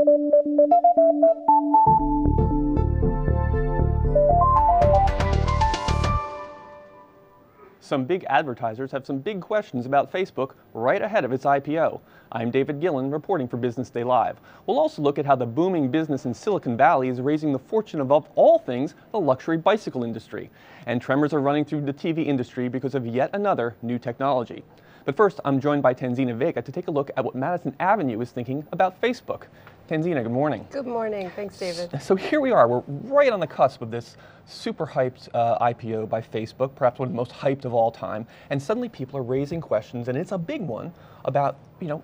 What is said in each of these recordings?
Some big advertisers have some big questions about Facebook right ahead of its IPO. I'm David Gillen, reporting for Business Day Live. We'll also look at how the booming business in Silicon Valley is raising the fortune of all things, the luxury bicycle industry. And tremors are running through the TV industry because of yet another new technology. But first, I'm joined by Tanzina Vega to take a look at what Madison Avenue is thinking about Facebook. Tanzina, good morning. Good morning. Thanks, David. So here we are. We're right on the cusp of this super hyped IPO by Facebook, perhaps one of the most hyped of all time. And suddenly people are raising questions, and it's a big one, about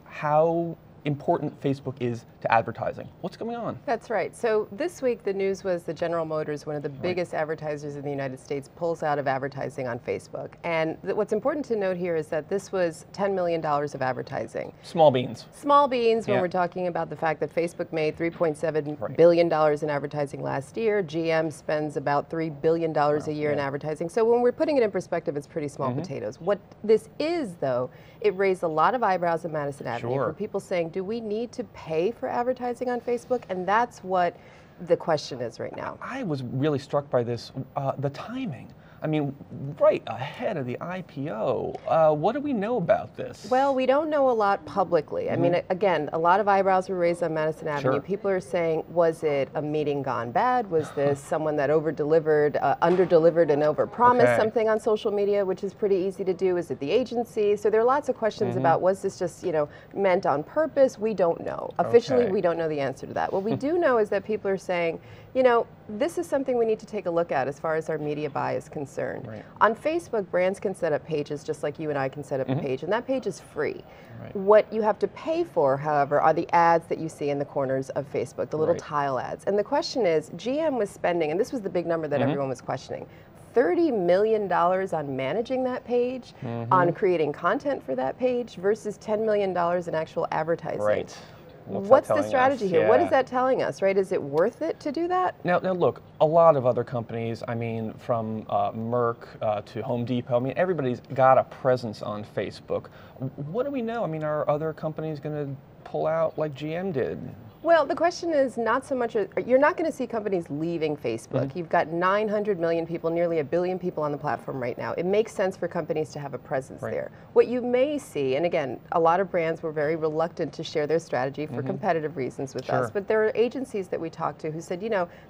how important Facebook is to advertising. What's going on? That's right. So this week the news was that General Motors, one of the biggest advertisers in the United States, pulls out of advertising on Facebook. And what's important to note here is that this was $10 million of advertising. Small beans. Small beans when we're talking about the fact that Facebook made $3.7 billion in advertising last year. GM spends about $3 billion a year in advertising. So when we're putting it in perspective, it's pretty small potatoes. What this is, though, it raised a lot of eyebrows at Madison Avenue for people saying, do we need to pay for advertising on Facebook? And that's what the question is right now. I was really struck by this, the timing. I mean, right ahead of the IPO. What do we know about this? Well, we don't know a lot publicly. I mean, again, a lot of eyebrows were raised on Madison Avenue. People are saying, was it a meeting gone bad? Was this someone that over-delivered, under-delivered and over-promised something on social media, which is pretty easy to do? Is it the agency? So there are lots of questions about, was this just, meant on purpose? We don't know. Officially, we don't know the answer to that. What we do know is that people are saying, this is something we need to take a look at as far as our media buy is concerned. On Facebook, brands can set up pages just like you and I can set up a page, and that page is free. What you have to pay for, however, are the ads that you see in the corners of Facebook, the little tile ads. And the question is, GM was spending, and this was the big number that everyone was questioning, $30 million on managing that page, on creating content for that page, versus $10 million in actual advertising. What's the strategy here? What is that telling us, right? Is it worth it to do that? Now look, a lot of other companies, I mean, from Merck to Home Depot, I mean, everybody's got a presence on Facebook. What do we know? I mean, are other companies going to pull out like GM did? Well, the question is not so much, you're not going to see companies leaving Facebook. You've got 900 million people, nearly 1 billion people on the platform right now. It makes sense for companies to have a presence there. What you may see, and again, a lot of brands were very reluctant to share their strategy for competitive reasons with us, but there are agencies that we talked to who said,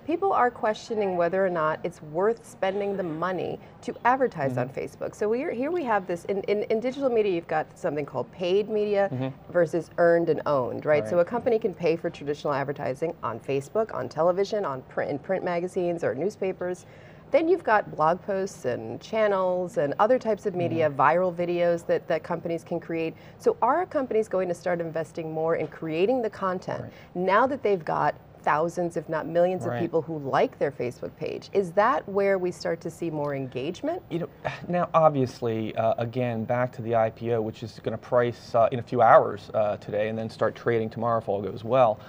people are questioning whether or not it's worth spending the money to advertise on Facebook. So here we have this, in digital media, you've got something called paid media versus earned and owned, right? So a company can pay for traditional advertising on Facebook, on television, in print magazines or newspapers. Then you've got blog posts and channels and other types of media, viral videos that companies can create. So are companies going to start investing more in creating the content now that they've got thousands, if not millions of people who like their Facebook page? Is that where we start to see more engagement? Now obviously, again, back to the IPO, which is going to price in a few hours today and then start trading tomorrow if all goes well.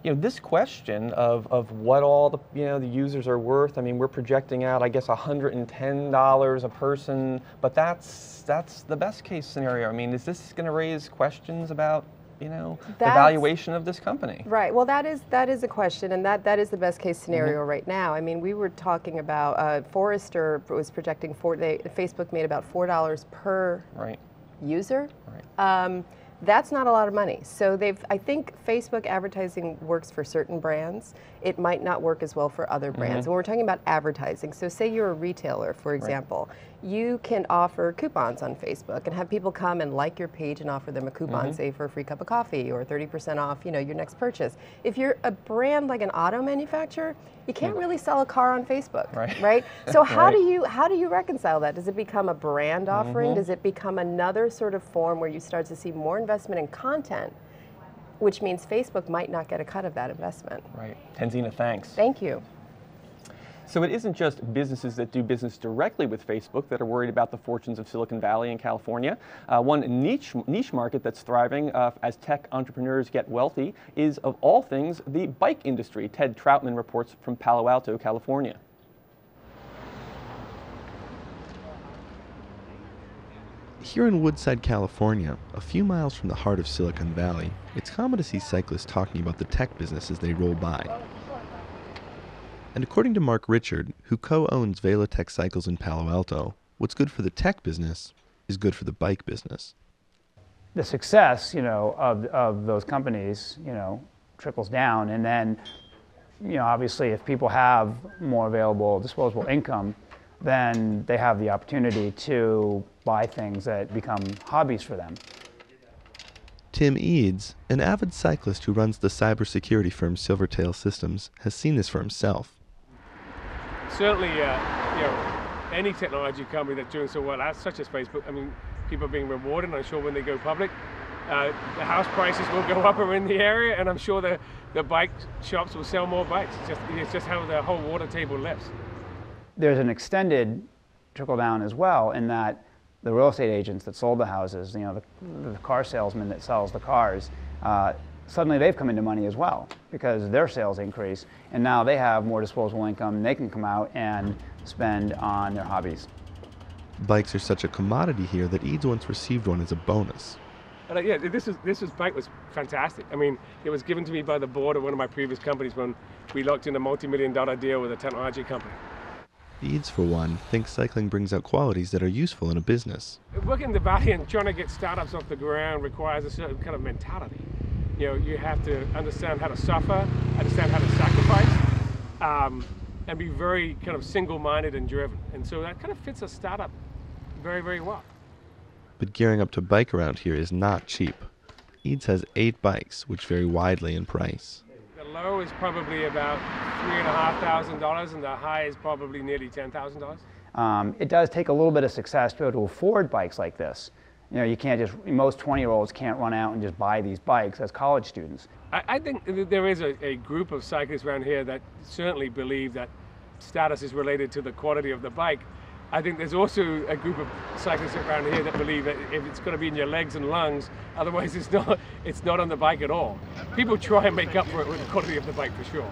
This question of what all the users are worth. I mean, we're projecting out, I guess, $110 a person, but that's the best case scenario. I mean, is this going to raise questions about the valuation of this company? Right. Well, that is a question, and that is the best case scenario right now. I mean, we were talking about Forrester was projecting Facebook made about $4 per user. That's not a lot of money. So I think Facebook advertising works for certain brands. It might not work as well for other brands. When we're talking about advertising, so say you're a retailer, for example, you can offer coupons on Facebook and have people come and like your page and offer them a coupon, say for a free cup of coffee or 30% off, your next purchase. If you're a brand like an auto manufacturer, you can't really sell a car on Facebook, right? So how do you reconcile that? Does it become a brand offering? Does it become another sort of form where you start to see more investment in content, which means Facebook might not get a cut of that investment? Right. Tanzina, thanks. Thank you. So it isn't just businesses that do business directly with Facebook that are worried about the fortunes of Silicon Valley and California. One niche market that's thriving as tech entrepreneurs get wealthy is, of all things, the bike industry. Ted Troutman reports from Palo Alto, California. Here in Woodside, California, a few miles from the heart of Silicon Valley, it's common to see cyclists talking about the tech business as they roll by. And according to Mark Richard, who co-owns Velotech Cycles in Palo Alto, what's good for the tech business is good for the bike business. The success, of those companies, trickles down, and then, obviously, if people have more available disposable income, then they have the opportunity to buy things that become hobbies for them. Tim Eads, an avid cyclist who runs the cybersecurity firm Silvertail Systems, has seen this for himself. Certainly, any technology company that's doing so well, such as Facebook, I mean, people are being rewarded, and I'm sure when they go public, the house prices will go up in the area, and I'm sure the bike shops will sell more bikes. It's just how the whole water table lifts. There's an extended trickle down as well, in that the real estate agents that sold the houses, the car salesman that sells the cars, suddenly they've come into money as well because their sales increase, and now they have more disposable income, and they can come out and spend on their hobbies. Bikes are such a commodity here that Eads once received one as a bonus. Yeah, this bike was fantastic. I mean, it was given to me by the board of one of my previous companies when we locked in a multi-million-dollar deal with a technology company. Eads, for one, thinks cycling brings out qualities that are useful in a business. Working in the Valley and trying to get startups off the ground requires a certain kind of mentality. You have to understand how to suffer, understand how to sacrifice, and be very kind of single-minded and driven. And so that kind of fits a startup very, very well. But gearing up to bike around here is not cheap. Eads has 8 bikes, which vary widely in price. The low is probably about $3,500, and the high is probably nearly $10,000. It does take a little bit of success to be able to afford bikes like this. You can't just, most 20-year-olds can't run out and just buy these bikes as college students. I think there is a group of cyclists around here that certainly believe that status is related to the quality of the bike. I think there's also a group of cyclists around here that believe that if it's going to be in your legs and lungs, otherwise it's not on the bike at all. People try and make up for it with the quality of the bike for sure.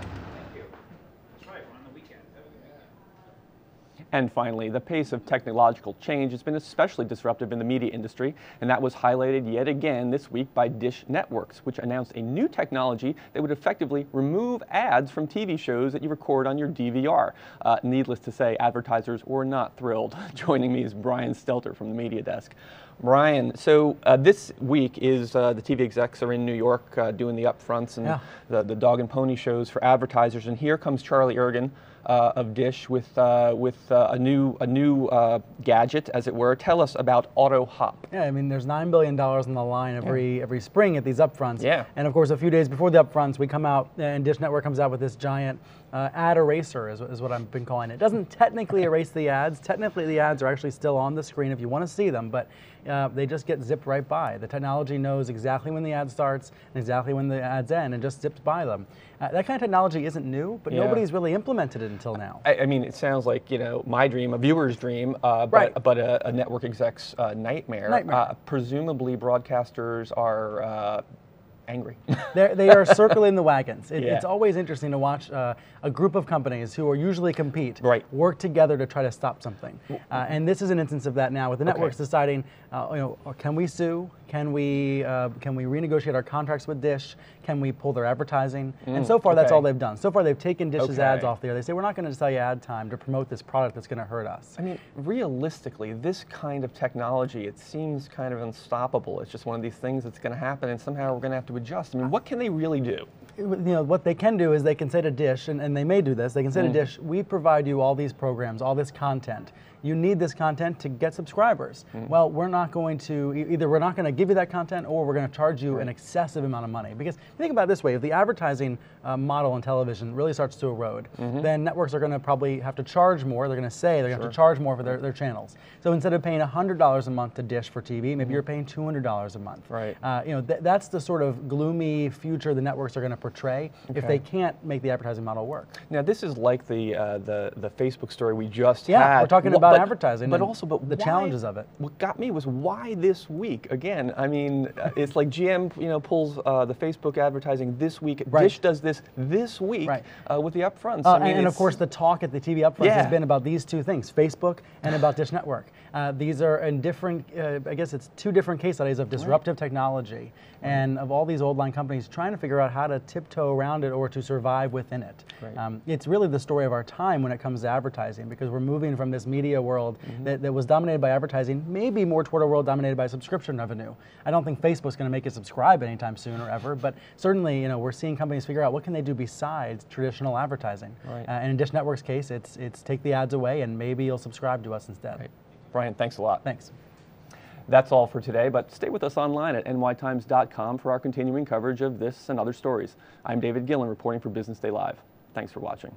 And finally, the pace of technological change has been especially disruptive in the media industry, and that was highlighted yet again this week by Dish Networks, which announced a new technology that would effectively remove ads from TV shows that you record on your DVR. Needless to say, advertisers were not thrilled. Joining me is Brian Stelter from the Media Desk. Brian, so this week is the TV execs are in New York doing the upfronts and the dog and pony shows for advertisers, and here comes Charlie Ergen of Dish with a new gadget, as it were. Tell us about AutoHop. Yeah, I mean, there's $9 billion on the line every spring at these upfronts. Yeah. And of course, a few days before the upfronts, we come out and Dish Network comes out with this giant ad eraser, is what I've been calling it. It doesn't technically erase the ads. Technically, the ads are actually still on the screen if you want to see them, but they just get zipped right by. The technology knows exactly when the ad starts and exactly when the ads end and just zips by them. That kind of technology isn't new, but nobody's really implemented it until now. I mean, it sounds like, my dream, a viewer's dream, but a network exec's nightmare. Presumably, broadcasters are angry. They are circling the wagons. It's always interesting to watch a group of companies who are usually compete work together to try to stop something. And this is an instance of that now, with the networks deciding, can we sue? Can we renegotiate our contracts with Dish? Can we pull their advertising? And so far, that's all they've done. So far, they've taken Dish's ads off there. They say, we're not going to sell you ad time to promote this product that's going to hurt us. I mean, realistically, this kind of technology, it seems kind of unstoppable. It's just one of these things that's going to happen, and somehow we're going to have to adjust. I mean, what can they really do? What they can do is they can say to Dish, and they may do this, they can say to Dish, we provide you all these programs, all this content. You need this content to get subscribers. Well, we're not going to, either we're not going to give you that content, or we're going to charge you an excessive amount of money. Because think about it this way, if the advertising model in television really starts to erode, then networks are going to probably have to charge more. They're going to say they're going to have to charge more for their channels. So instead of paying $100 a month to Dish for TV, maybe you're paying $200 a month. Right. That's the sort of gloomy future the networks are going to portray if they can't make the advertising model work. Now this is like the Facebook story we just Yeah, had. we're talking about advertising, but and also the challenges of it. What got me was why this week? Again, I mean, it's like GM, pulls the Facebook advertising this week. Right. Dish does this week with the upfronts. And of course, the talk at the TV upfronts has been about these two things: Facebook and about Dish Network. These are in different. I guess it's two different case studies of disruptive technology and of all these old line companies trying to figure out how to tiptoe around it or to survive within it. Right. It's really the story of our time when it comes to advertising, because we're moving from this media world that was dominated by advertising, maybe more toward a world dominated by subscription revenue. I don't think Facebook's going to make you subscribe anytime soon or ever, but certainly, we're seeing companies figure out what can they do besides traditional advertising. Right. And in Dish Network's case, it's take the ads away and maybe you'll subscribe to us instead. Right. Brian, thanks a lot. Thanks. That's all for today, but stay with us online at nytimes.com for our continuing coverage of this and other stories. I'm David Gillen reporting for Business Day Live. Thanks for watching.